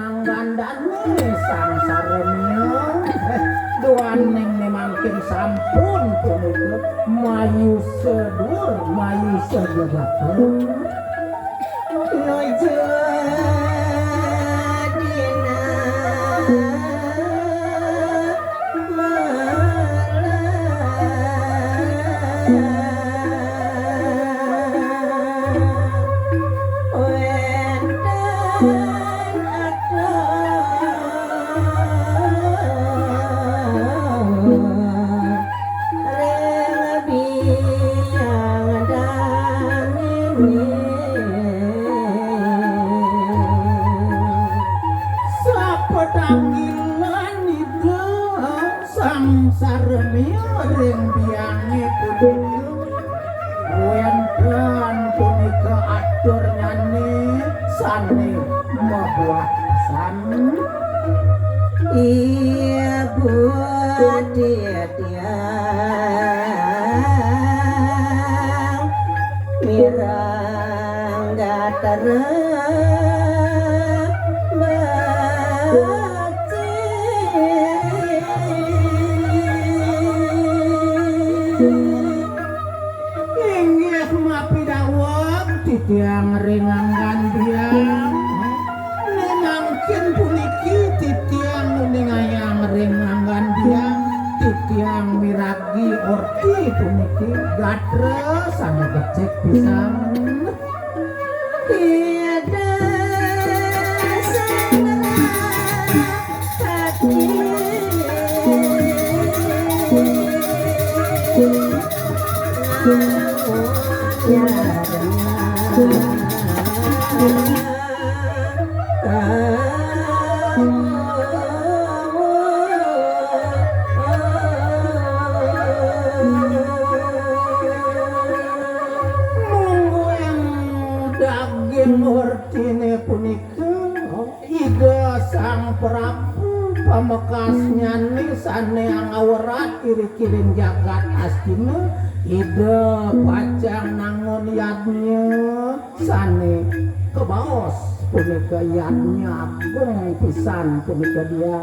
renang gandane sang saremnya duaning memangkin sampun punika mayu sedur mayu sejagatun nuju Panggilan itu sang saremia ring biangi punika wenten punika atur nyanyi sane mabuasan iya buat dia mirang gatara titiang ringangan biang nemangkin puniki titiang ningayang ringangan biang titiang miragi orti puniki gatre sana becek pisang tiada Ortine punika ida sang prabu pamekasnya nih sane ngawrat kiri-kirin jagat astina ida pacang nangon yadnya sane kebaos punika yadnya agung pisan punika dia